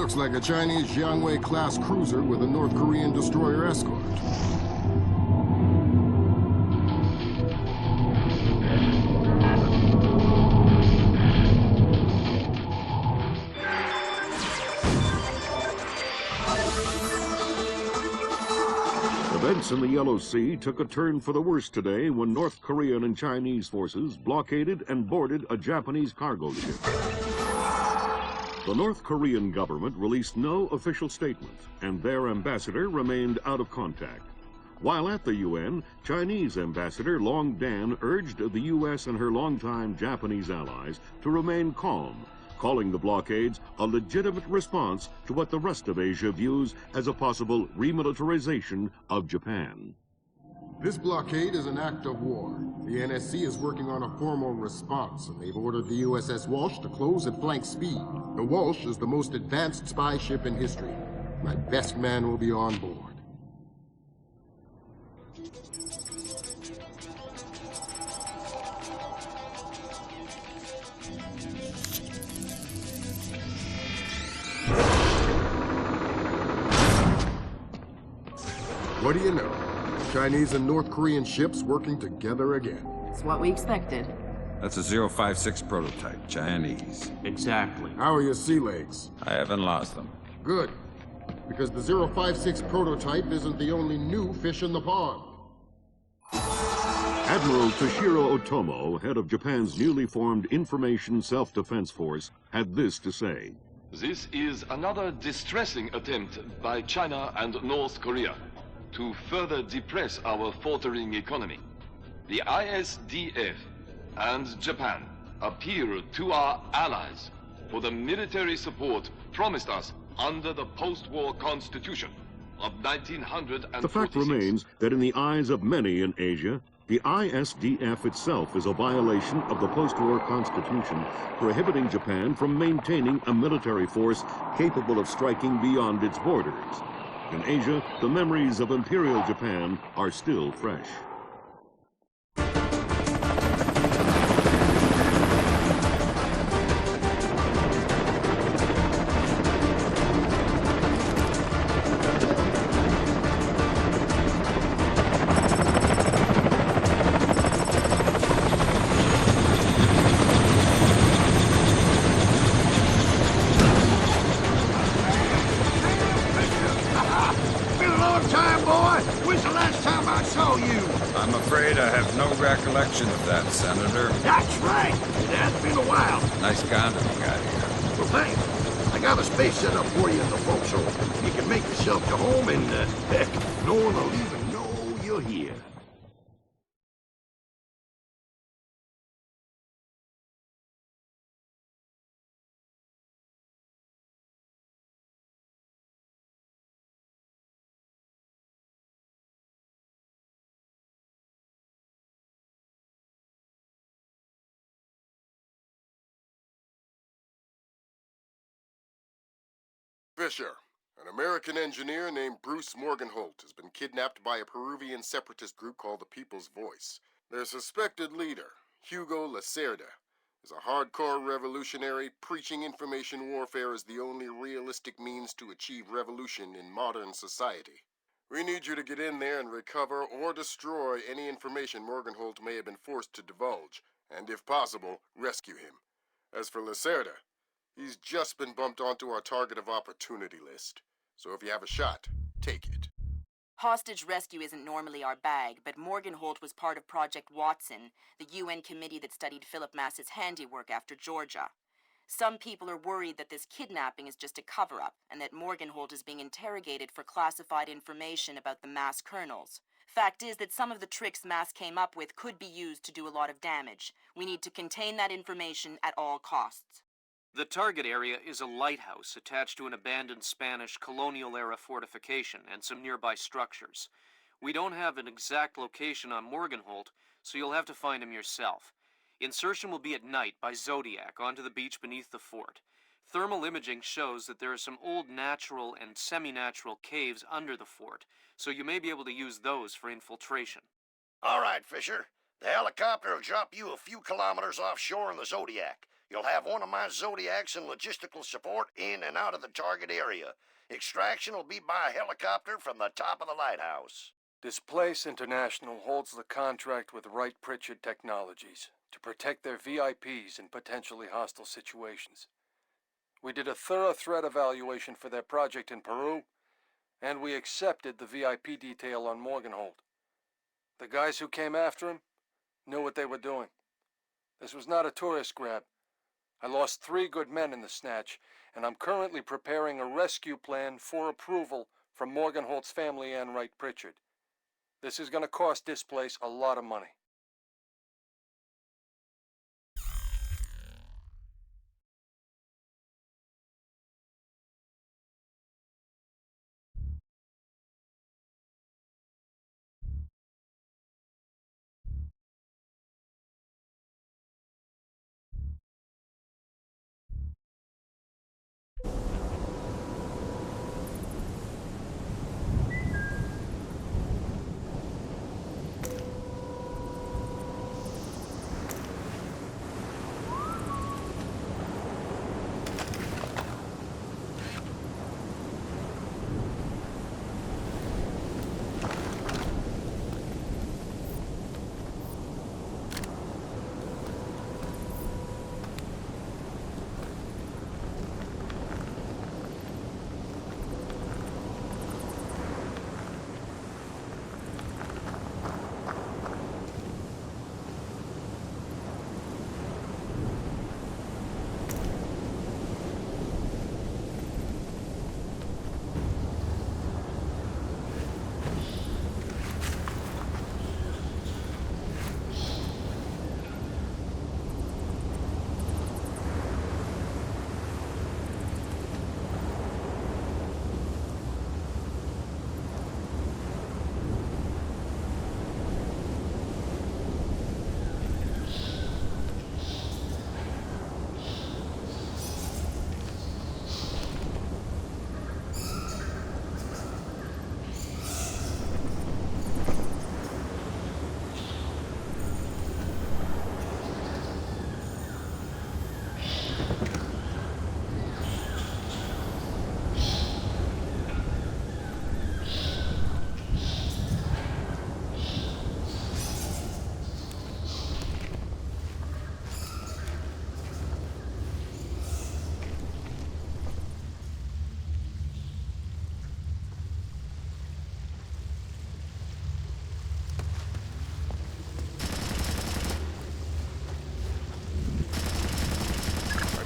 Looks like a Chinese Jiangwei-class cruiser with a North Korean destroyer escort. Events in the Yellow Sea took a turn for the worse today when North Korean and Chinese forces blockaded and boarded a Japanese cargo ship. The North Korean government released no official statement, and their ambassador remained out of contact. While at the UN, Chinese Ambassador Long Dan urged the U.S. and her longtime Japanese allies to remain calm, calling the blockades a legitimate response to what the rest of Asia views as a possible remilitarization of Japan. This blockade is an act of war. The NSC is working on a formal response, and they've ordered the USS Walsh to close at flank speed. The Walsh is the most advanced spy ship in history. My best man will be on board. What do you know? Chinese and North Korean ships working together again. It's what we expected. That's a 056 prototype, Chinese. Exactly. How are your sea legs? I haven't lost them. Good. Because the 056 prototype isn't the only new fish in the pond. Admiral Toshiro Otomo, head of Japan's newly formed Information Self-Defense Force, had this to say. This is another distressing attempt by China and North Korea to further depress our faltering economy. The ISDF and Japan appeal to our allies for the military support promised us under the post-war constitution of 1946. The fact remains that in the eyes of many in Asia, the ISDF itself is a violation of the post-war constitution, prohibiting Japan from maintaining a military force capable of striking beyond its borders. In Asia, the memories of Imperial Japan are still fresh. I'm afraid I have no recollection of that, Senator. That's right. It has been a while. Nice condo you got here. Well, thanks. I got a space set up for you in the forecastle. You can make yourself to home and, heck, no one will even know you're here. Fisher, an American engineer named Bruce Morgenholt, has been kidnapped by a Peruvian separatist group called the People's Voice. Their suspected leader, Hugo Lacerda, is a hardcore revolutionary preaching information warfare as the only realistic means to achieve revolution in modern society. We need you to get in there and recover or destroy any information Morgenholt may have been forced to divulge, and if possible, rescue him. As for Lacerda, he's just been bumped onto our target of opportunity list. So if you have a shot, take it. Hostage rescue isn't normally our bag, but Morgenholt was part of Project Watson, the UN committee that studied Philip Mass's handiwork after Georgia. Some people are worried that this kidnapping is just a cover-up, and that Morgenholt is being interrogated for classified information about the Mass kernels. Fact is that some of the tricks Mass came up with could be used to do a lot of damage. We need to contain that information at all costs. The target area is a lighthouse attached to an abandoned Spanish colonial-era fortification and some nearby structures. We don't have an exact location on Morgenholt, so you'll have to find him yourself. Insertion will be at night by Zodiac onto the beach beneath the fort. Thermal imaging shows that there are some old natural and semi-natural caves under the fort, so you may be able to use those for infiltration. All right, Fisher. The helicopter will drop you a few kilometers offshore in the Zodiac. You'll have one of my Zodiacs and logistical support in and out of the target area. Extraction will be by helicopter from the top of the lighthouse. Displace International holds the contract with Wright Pritchard Technologies to protect their VIPs in potentially hostile situations. We did a thorough threat evaluation for their project in Peru, and we accepted the VIP detail on Morganholt. The guys who came after him knew what they were doing. This was not a tourist grab. I lost 3 good men in the snatch, and I'm currently preparing a rescue plan for approval from Morganholt's family and Wright Pritchard. This is going to cost Displace a lot of money.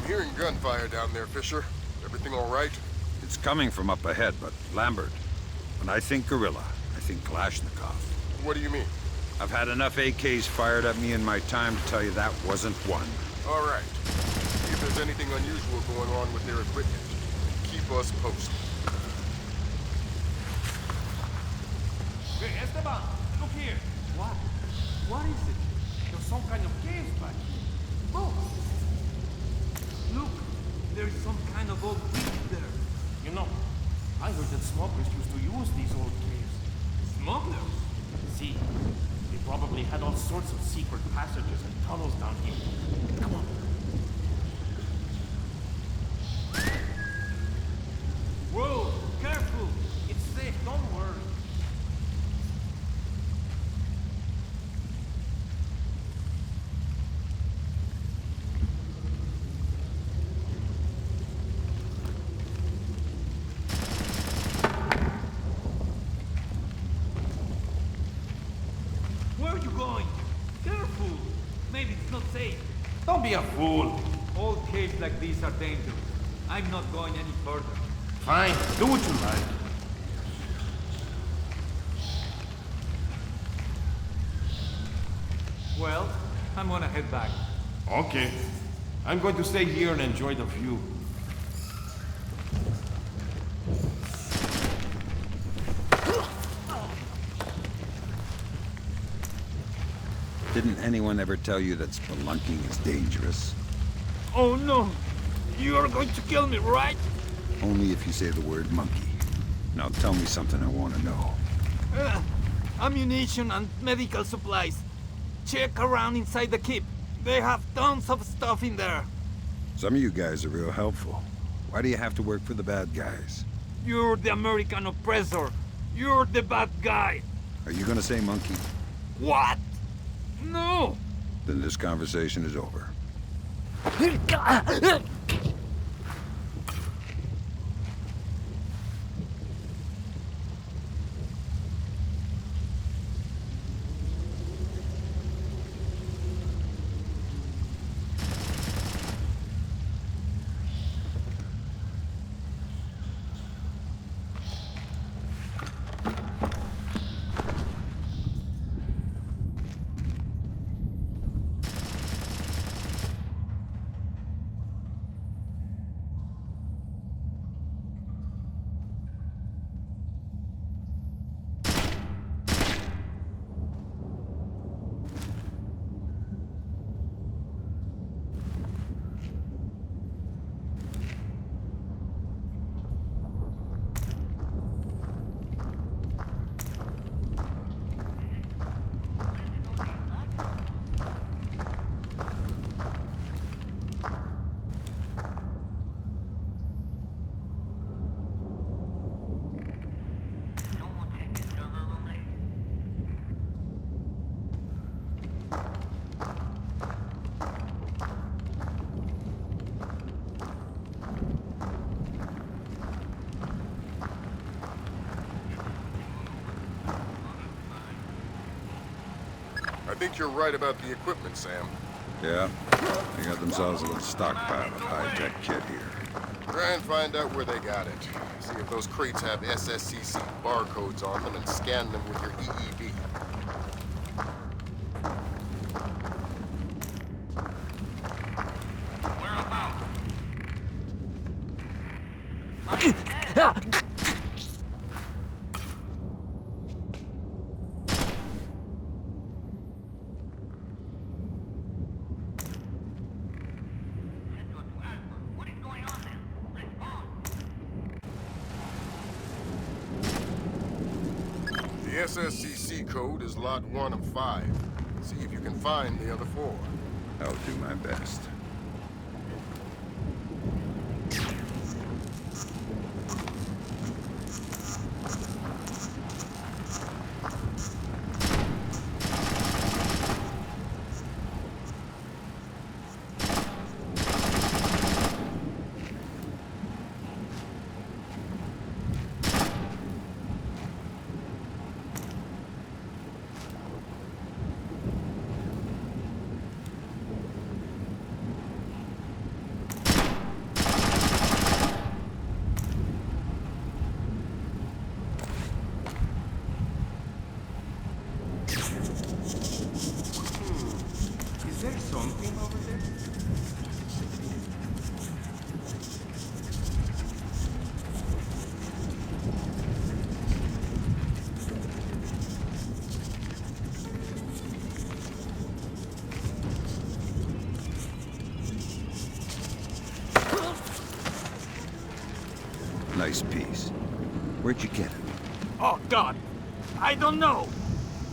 Hearing gunfire down there, Fisher. Everything all right? It's coming from up ahead, but Lambert, when I think guerrilla, I think Kalashnikov. What do you mean? I've had enough AKs fired at me in my time to tell you that wasn't one. All right. See if there's anything unusual going on with their equipment. Keep us posted. Hey, Esteban, look here. What? What is it? There's some kind of caves back here. Look! Look, there's some kind of old weed there. You know, I heard that smugglers used to use these old caves. Smugglers? See, they probably had all sorts of secret passages and tunnels down here. Come on. Whoa, careful! It's safe, don't worry. Don't be a fool. Old caves like these are dangerous. I'm not going any further. Fine, do what you like. Well, I'm gonna head back. Okay. I'm going to stay here and enjoy the view. Didn't anyone ever tell you that spelunking is dangerous? Oh no! You are going to kill me, right? Only if you say the word monkey. Now tell me something I want to know. Ammunition and medical supplies. Check around inside the keep. They have tons of stuff in there. Some of you guys are real helpful. Why do you have to work for the bad guys? You're the American oppressor. You're the bad guy. Are you gonna say monkey? What? No! Then this conversation is over. I think you're right about the equipment, Sam. Yeah? They got themselves a little stockpile of high-tech kit here. Try and find out where they got it. See if those crates have SSCC barcodes on them and scan them with your EEV. The SSCC code is lot 1 of 5. See if you can find the other 4. I'll do my best. Is there something over there? Nice piece. Where'd you get it? Oh, God. I don't know.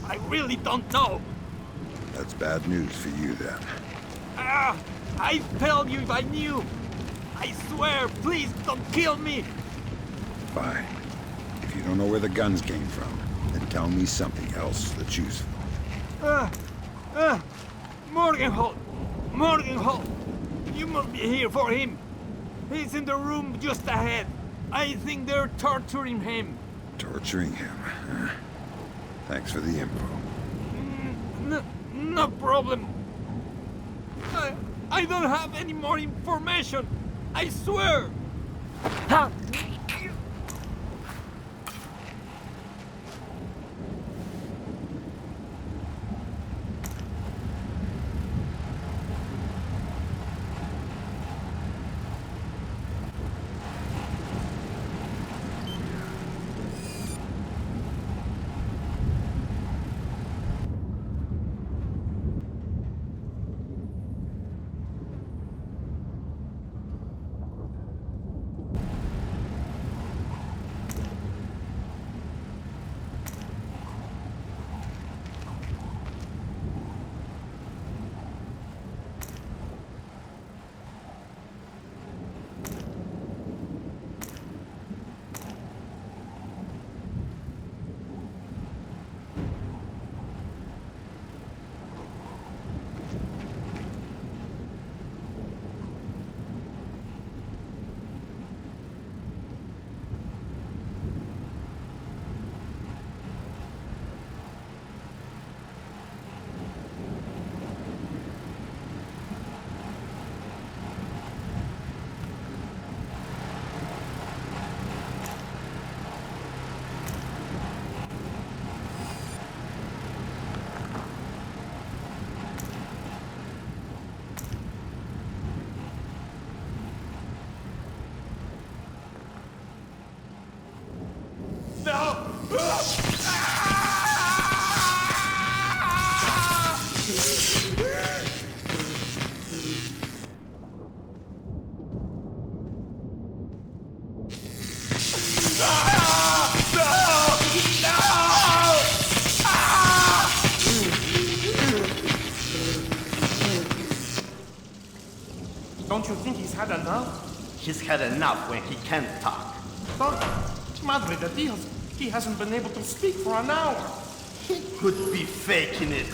I really don't know. That's bad news for you, then. Ah, I'd tell you if I knew. I swear, please don't kill me. Fine. If you don't know where the guns came from, then tell me something else that's useful. Morgenholt. Morgenholt. You must be here for him. He's in the room just ahead. I think they're torturing him. Torturing him, huh? Thanks for the info. No problem. I don't have any more information. I swear. Don't you think he's had enough? He's had enough when he can't talk. But, Madre de Dios, he hasn't been able to speak for an hour. He could be faking it.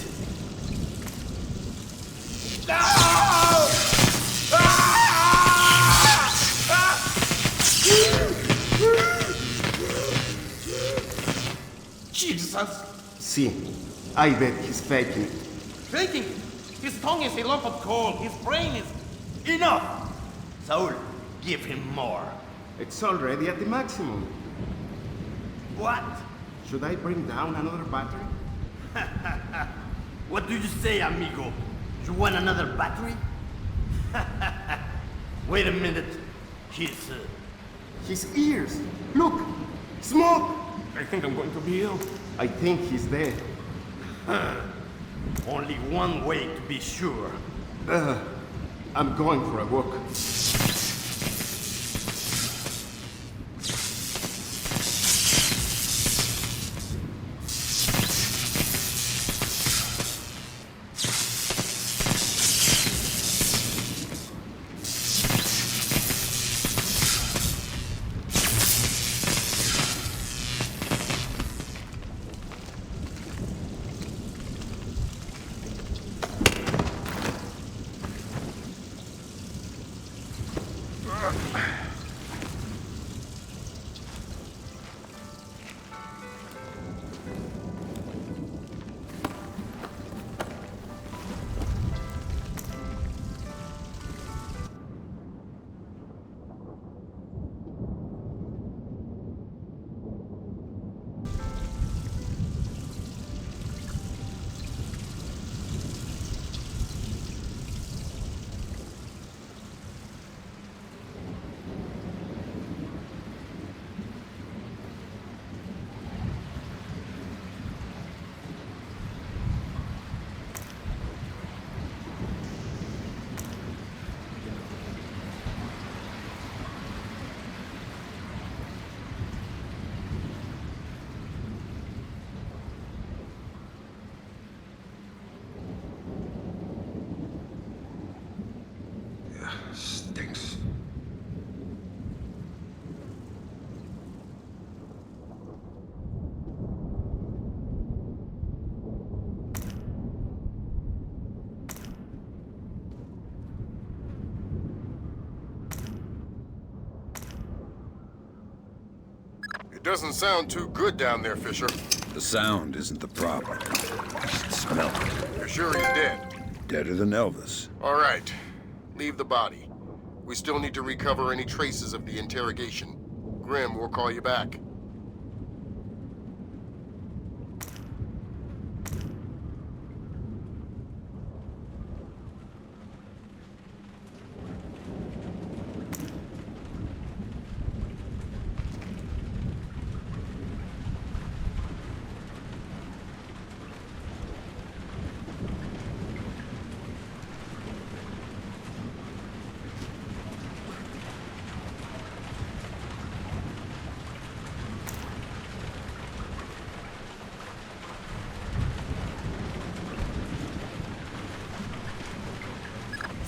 Jesus! See, I bet he's faking it. Faking it. His tongue is a lump of coal. His brain is... Enough! Saul, give him more. It's already at the maximum. What? Should I bring down another battery? What do you say, amigo? You want another battery? Wait a minute. His ears. Look! Smoke! I think I'm going to be ill. I think he's dead. Only one way to be sure. I'm going for a walk. Stinks. It doesn't sound too good down there, Fisher. The sound isn't the problem. I should smell it. You're sure he's dead? Deader than Elvis. All right. Leave the body. We still need to recover any traces of the interrogation. Grim, we'll call you back.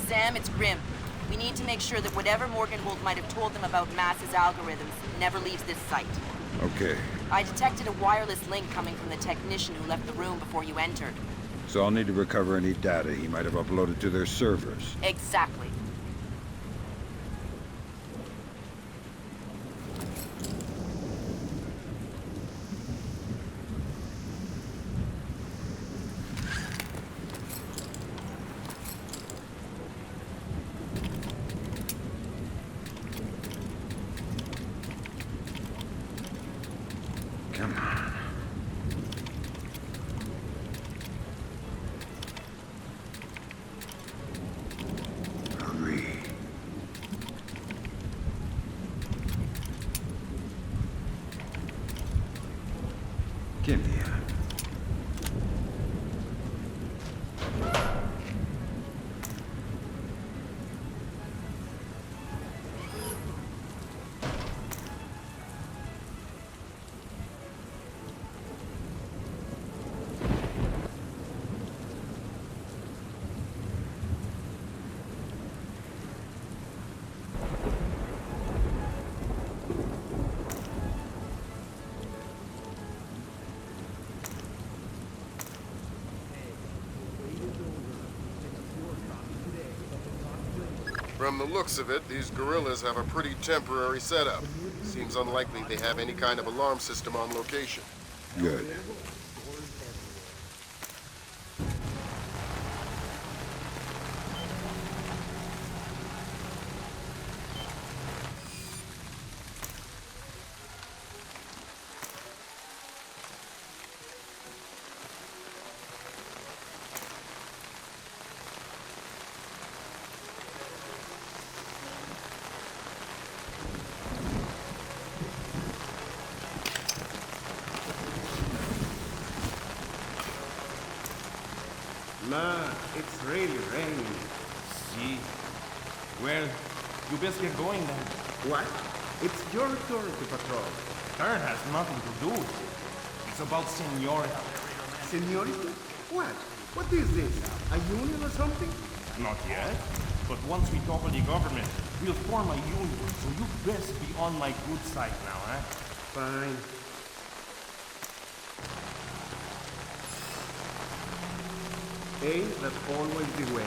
Sam, it's Grim. We need to make sure that whatever Morgenholt might have told them about Mass's algorithms never leaves this site. Okay, I detected a wireless link coming from the technician who left the room before you entered. so I'll need to recover any data he might have uploaded to their servers. Exactly. Come on. Oh, From the looks of it, these guerrillas have a pretty temporary setup. Seems unlikely they have any kind of alarm system on location. Good. Ma, it's really raining. See. Well, you best get going then. What? It's your turn to patrol. Turn has nothing to do with it. It's about seniority. Senorita? What? What is this? A union or something? Not yet. But once we topple the government, we'll form a union, so you best be on my good side now, eh? Fine. Ain't that always the way?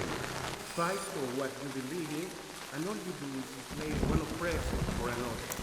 Fight for what you believe in, and all you do is replace one oppressor for another.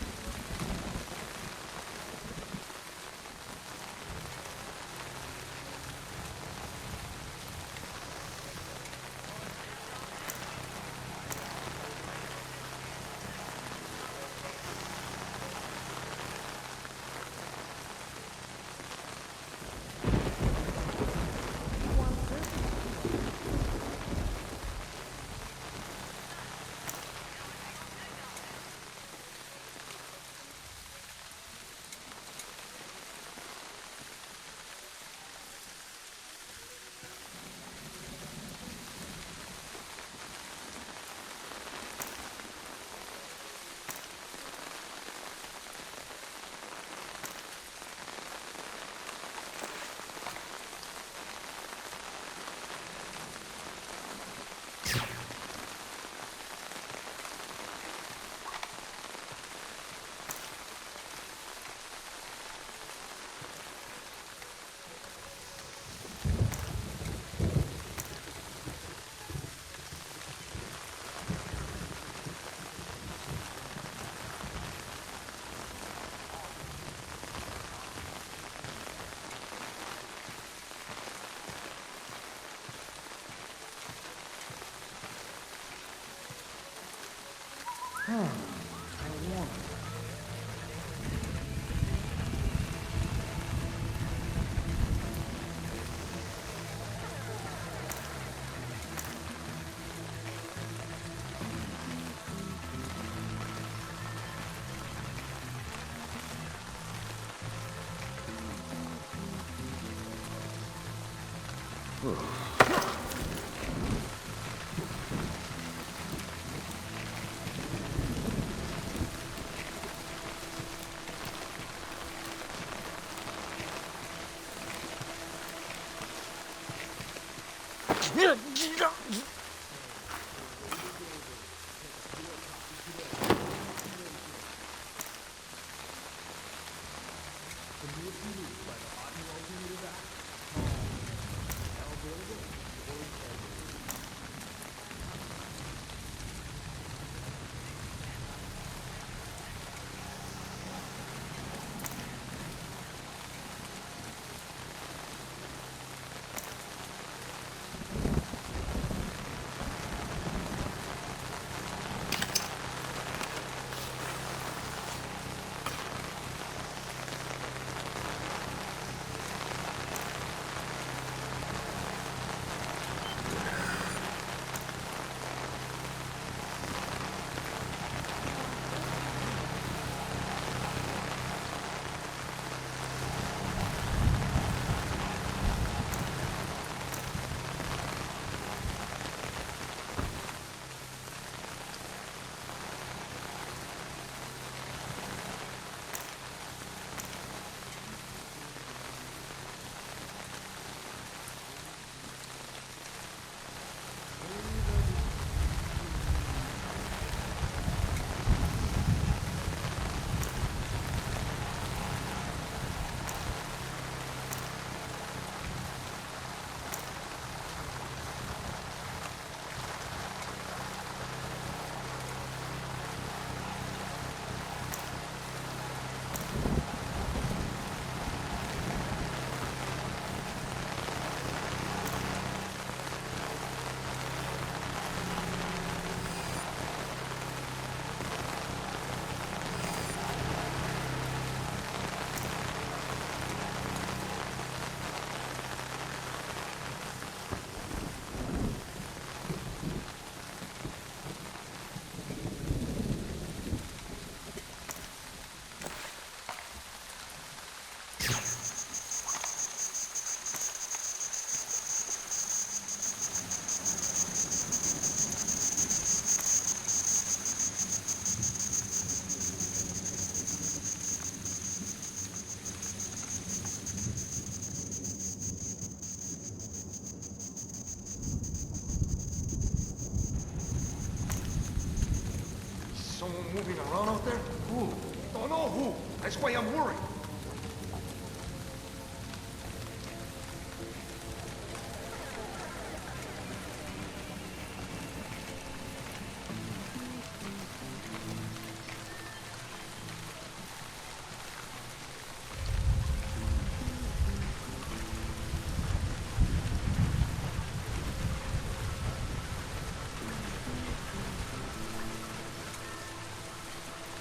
someone moving around out there? Who? Don't know who. That's why I'm worried.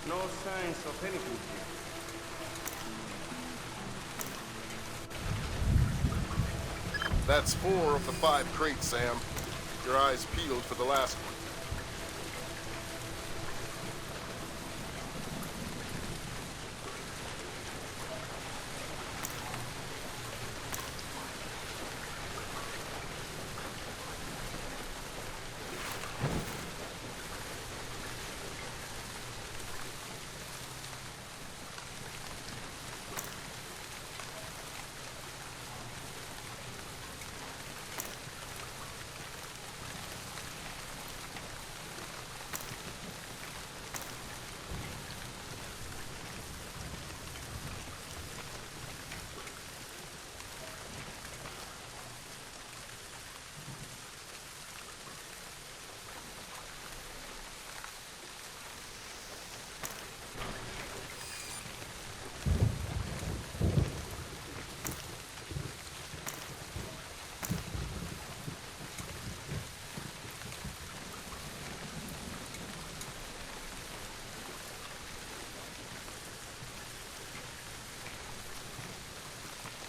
No signs of anything here. That's 4 of the 5 crates, Sam. Your eyes peeled for the last one.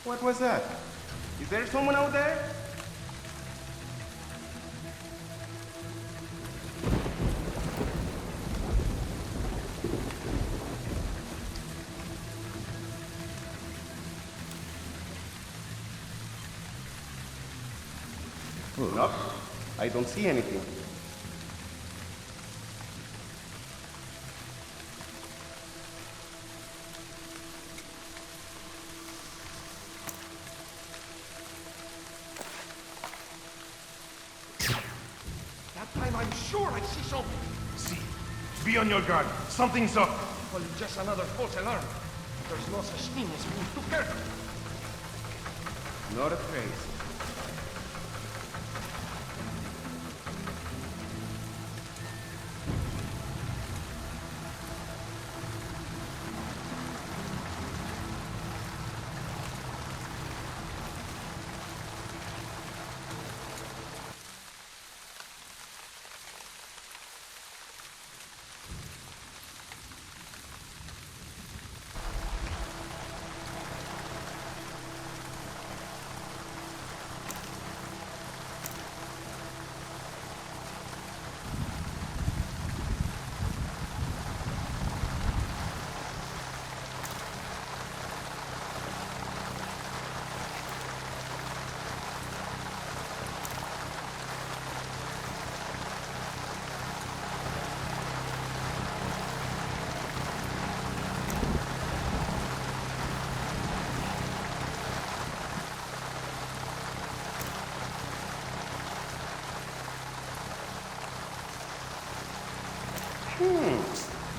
What was that? Is there someone out there? Nope. I don't see anything. That time I'm sure I see something. See. Be on your guard. Something's up. Well, it's just another false alarm. There's no such thing as being too careful. Not a trace.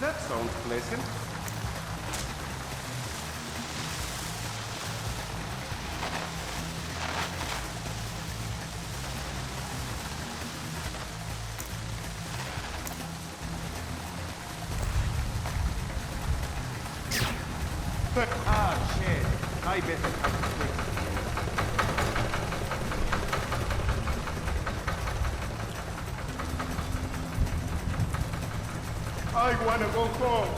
That sounds pleasant. But, shit. I better have to quit. I wanna go home.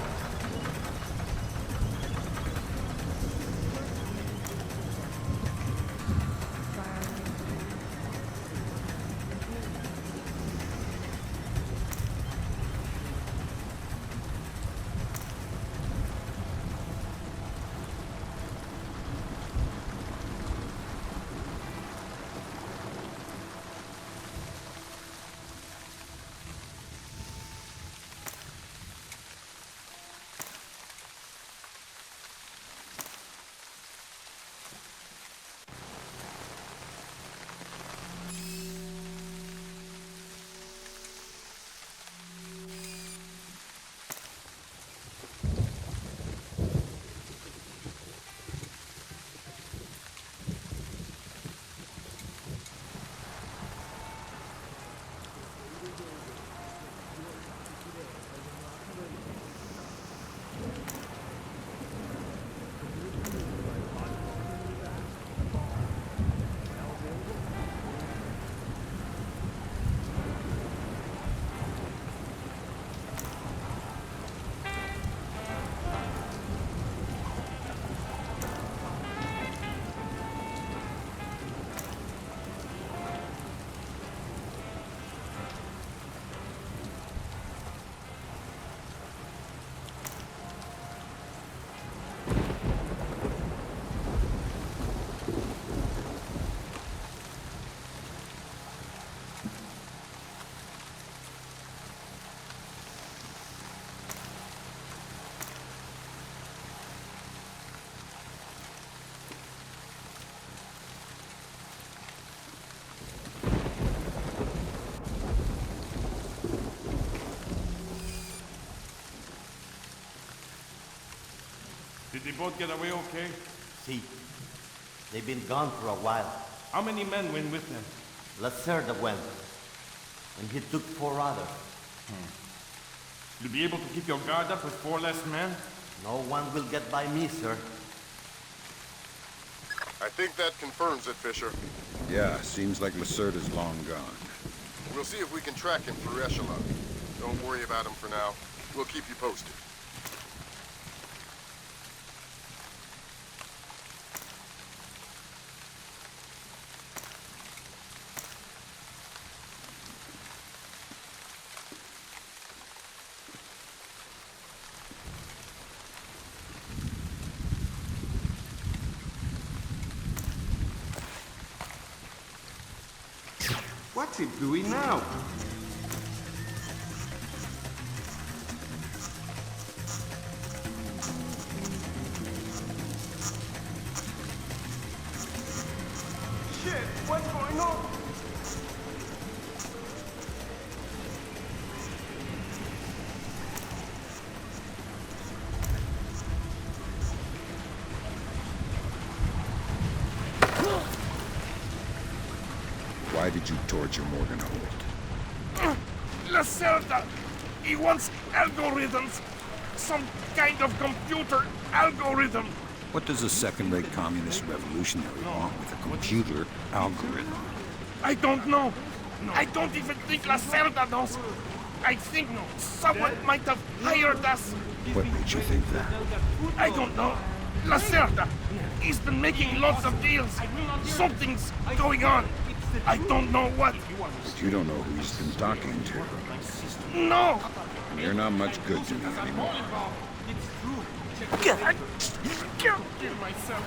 Did they both get away okay? See, they've been gone for a while. How many men went with them? Lacerda went, and he took 4 others. You'll be able to keep your guard up with 4 less men? No one will get by me, sir. I think that confirms it, Fisher. Yeah, seems like Lacerda's long gone. We'll see if we can track him through Echelon. Don't worry about him for now. We'll keep you posted. What's it doing now? Shit, what's going on? Why did you torture Morgan Holt? Lacerda! He wants algorithms! Some kind of computer algorithm! What does a second-rate communist revolutionary want with a computer algorithm? I don't know. I don't even think Lacerda knows. I think someone might have hired us. What made you think that? I don't know. Lacerda! He's been making lots of deals. Something's going on. I don't know what. But you don't know who he's been talking to. No! You're not much good to me anymore. I can't kill myself.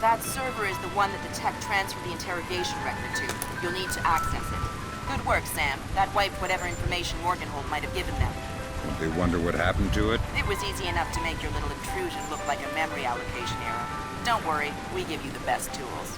That server is the one that the tech transferred the interrogation record to. You'll need to access it. Good work, Sam. That wiped whatever information Morganhold might have given them. Won't they wonder what happened to it? It was easy enough to make your little intrusion look like a memory allocation error. Don't worry, we give you the best tools.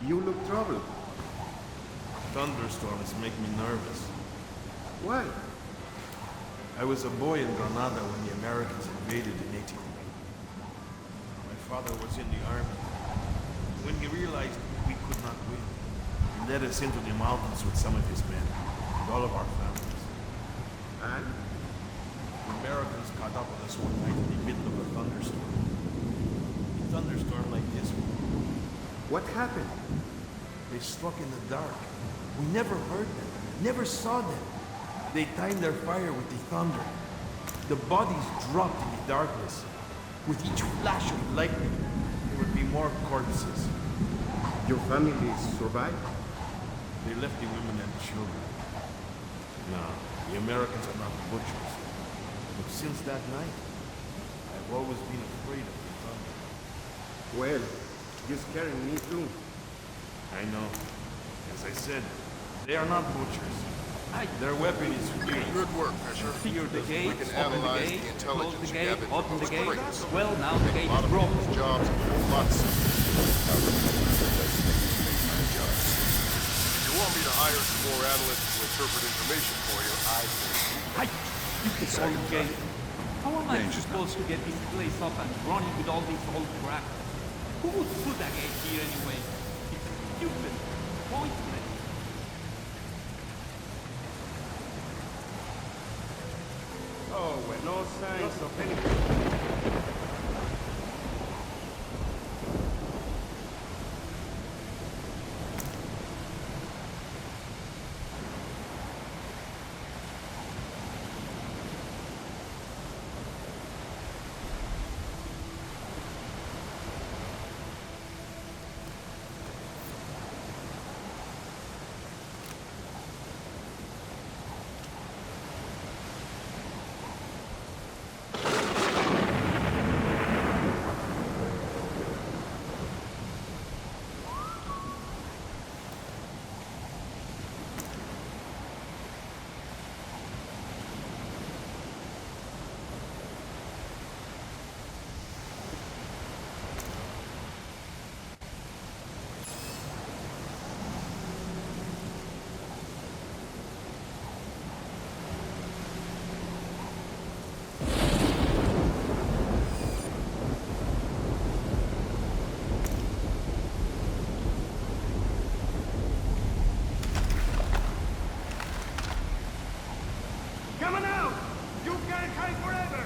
You look troubled. Thunderstorms make me nervous. Why? I was a boy in Granada when the Americans invaded in 18. My father was in the army. When he realized we could not win, he led us into the mountains with some of his men, and all of our families. And? The Americans caught up with us one night in the middle of a thunderstorm. A thunderstorm like this one. What happened? They struck in the dark. We never heard them, never saw them. They timed their fire with the thunder. The bodies dropped in the darkness. With each flash of lightning, there would be more corpses. Your family survived? They left the women and children. No, the Americans are not butchers. But since that night, I've always been afraid of the thunder. Well, you're scaring me too. I know. As I said, they are not butchers. Their weapon is fear. Good work, Fisher. Secure the We gate, can open the analyze gate, the close intelligence the you gate, gathered from open the those gate. crates. Well, now the Make gate a lot is of broken. people's jobs a lot simpler. If you want me to hire some more analysts to interpret information for you, I can. You control the gate. How am I supposed to get this place up and running with all this old crap? Who would put a gate here anyway? It's stupid, pointless. No signs of anything. Coming out! You can't hide forever!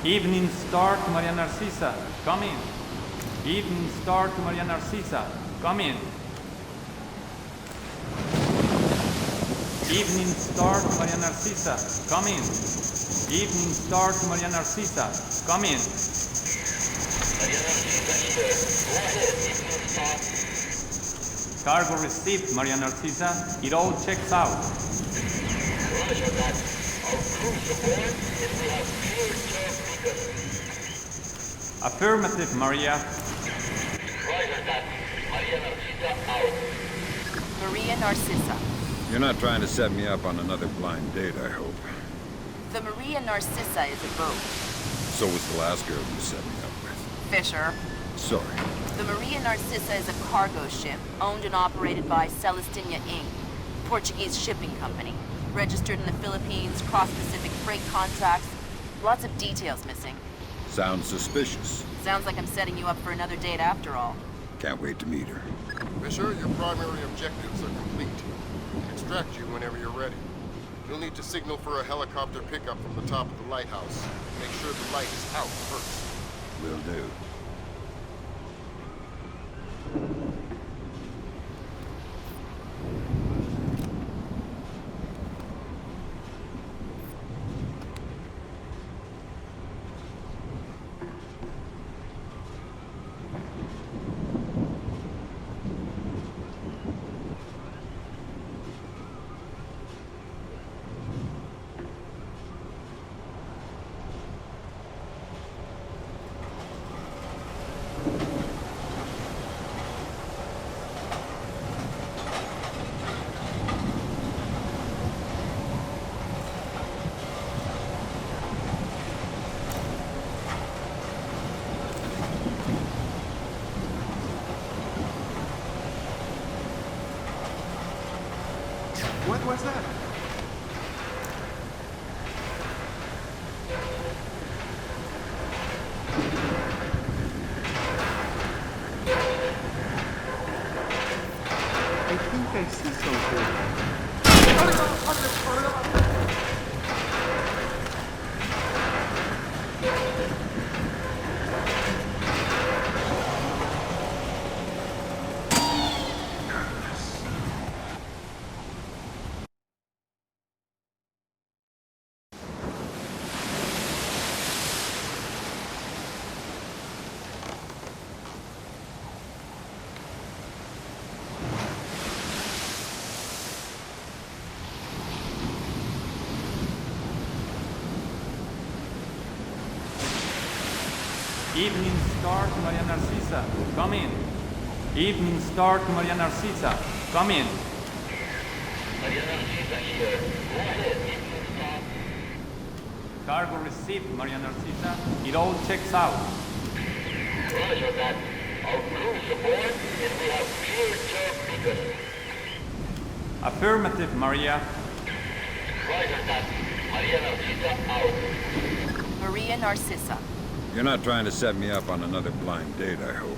Evening Star to Maria Narcisa, come in. Evening Star to Maria Narcisa, come in. Evening Star to Maria Narcisa, come in. Evening Star to Maria Narcisa, come in. Cargo received, Maria Narcisa. It all checks out. Roger that. Our crews aboard and we have clear beacon. Affirmative, Maria. Roger that. Maria Narcisa out. Maria Narcissa. You're not trying to set me up on another blind date, I hope. The Maria Narcissa is a boat. So was the last girl you set me up with. Fisher. Sorry. The Maria Narcissa is a cargo ship owned and operated by Celestina Inc., Portuguese shipping company. Registered in the Philippines, cross-Pacific freight contracts. Lots of details missing. Sounds suspicious. Sounds like I'm setting you up for another date after all. Can't wait to meet her. Fisher, your primary objectives are complete. Extract you whenever you're ready. You'll need to signal for a helicopter pickup from the top of the lighthouse. Make sure the light is out first. Will do. What's that? I think I see something. Evening Star to Maria Narcisa. Come in. Evening Star to Maria Narcisa. Come in. Maria Narcisa here. Go ahead, Evening Star. Cargo received, Maria Narcisa. It all checks out. Roger that. Our crew's aboard, and we have clear job beacon. Affirmative, Maria. Roger that. Maria Narcisa out. Maria Narcissa. You're not trying to set me up on another blind date, I hope.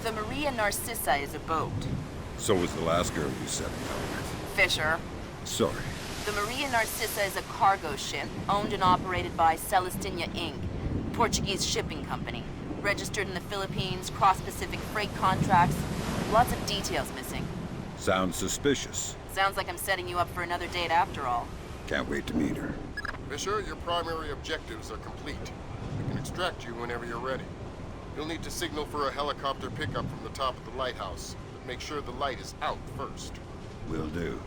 The Maria Narcissa is a boat. So was the last girl you set me up with. Fisher. Sorry. The Maria Narcissa is a cargo ship owned and operated by Celestina Inc., Portuguese shipping company. Registered in the Philippines, cross-Pacific freight contracts. Lots of details missing. Sounds suspicious. Sounds like I'm setting you up for another date after all. Can't wait to meet her. Fisher, your primary objectives are complete. We can extract you whenever you're ready. You'll need to signal for a helicopter pickup from the top of the lighthouse, but make sure the light is out first. Will do.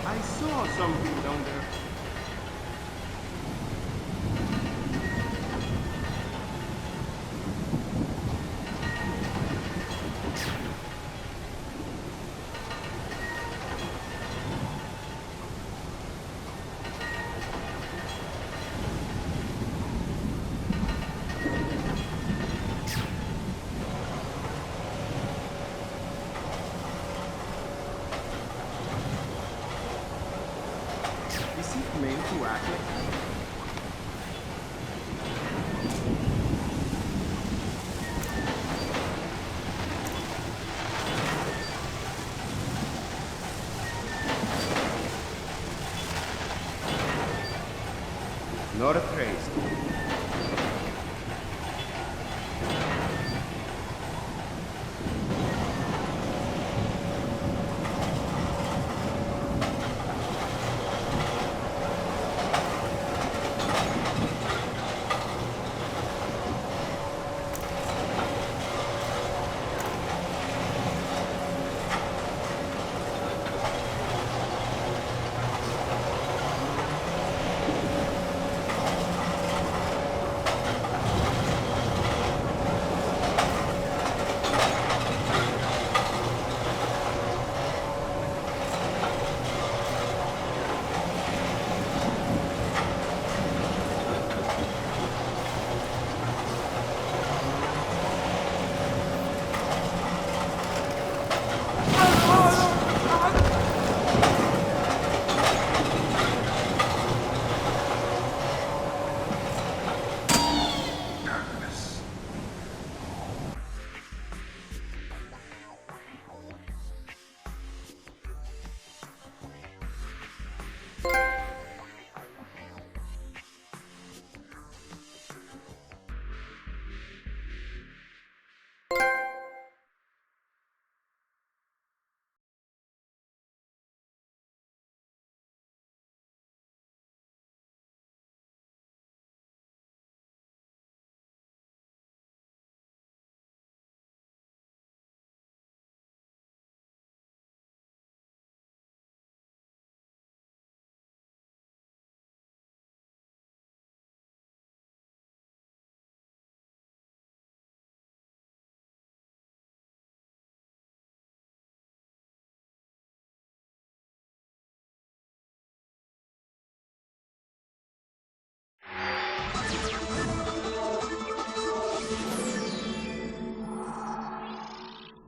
I saw something down there. Is it meant to act like not a trace.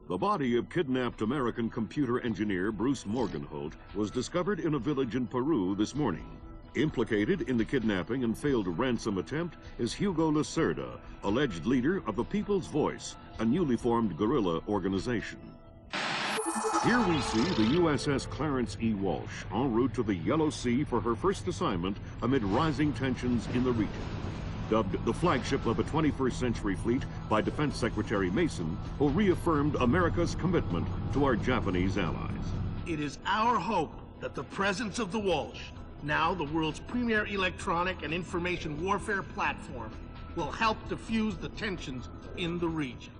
The body of kidnapped American computer engineer Bruce Morgenholt was discovered in a village in Peru this morning. Implicated in the kidnapping and failed ransom attempt is Hugo Lacerda, alleged leader of the People's Voice, a newly formed guerrilla organization. Here we see the USS Clarence E. Walsh en route to the Yellow Sea for her first assignment amid rising tensions in the region. Dubbed the flagship of a 21st century fleet by Defense Secretary Mason, who reaffirmed America's commitment to our Japanese allies. It is our hope that the presence of the Walsh, now the world's premier electronic and information warfare platform, will help diffuse the tensions in the region.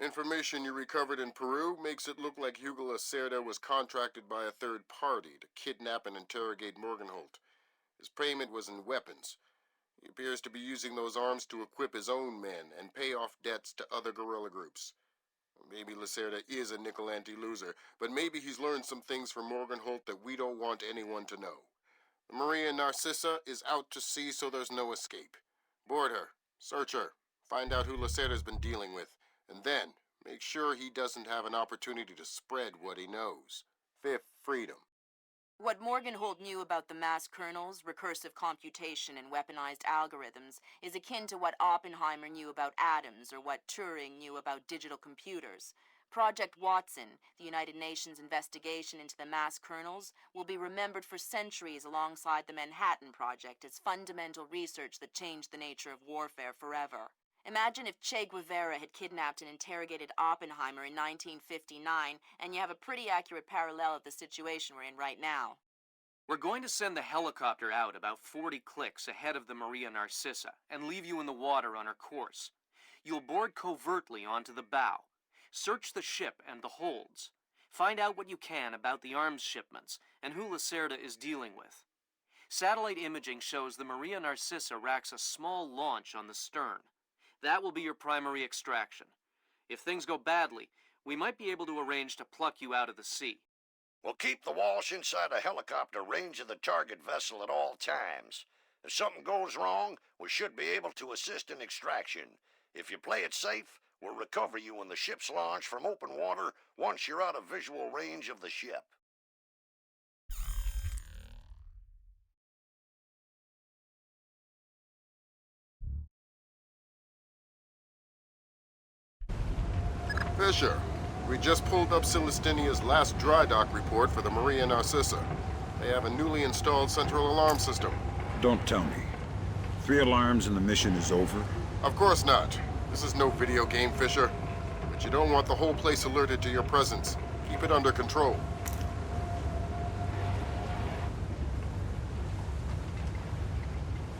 Information you recovered in Peru makes it look like Hugo Lacerda was contracted by a third party to kidnap and interrogate Morgenholt. His payment was in weapons. He appears to be using those arms to equip his own men and pay off debts to other guerrilla groups. Maybe Lacerda is a nickel-ante loser, but maybe he's learned some things from Morgenholt that we don't want anyone to know. The Maria Narcissa is out to sea, so there's no escape. Board her, search her, find out who Lacerda's been dealing with, and then make sure he doesn't have an opportunity to spread what he knows. Fifth freedom. What Morgenholt knew about the mass kernels, recursive computation, and weaponized algorithms is akin to what Oppenheimer knew about atoms or what Turing knew about digital computers. Project Watson, the United Nations investigation into the mass kernels, will be remembered for centuries alongside the Manhattan Project as fundamental research that changed the nature of warfare forever. Imagine if Che Guevara had kidnapped and interrogated Oppenheimer in 1959, and you have a pretty accurate parallel of the situation we're in right now. We're going to send the helicopter out about 40 clicks ahead of the Maria Narcissa and leave you in the water on her course. You'll board covertly onto the bow. Search the ship and the holds. Find out what you can about the arms shipments and who Lacerda is dealing with. Satellite imaging shows the Maria Narcissa racks a small launch on the stern. That will be your primary extraction. If things go badly, we might be able to arrange to pluck you out of the sea. We'll keep the Walsh inside a helicopter range of the target vessel at all times. If something goes wrong, we should be able to assist in extraction. If you play it safe, we'll recover you when the ship's launched from open water once you're out of visual range of the ship. Fisher, we just pulled up Celestinia's last dry dock report for the Maria Narcissa. They have a newly installed central alarm system. Don't tell me. 3 alarms and the mission is over? Of course not. This is no video game, Fisher. But you don't want the whole place alerted to your presence. Keep it under control.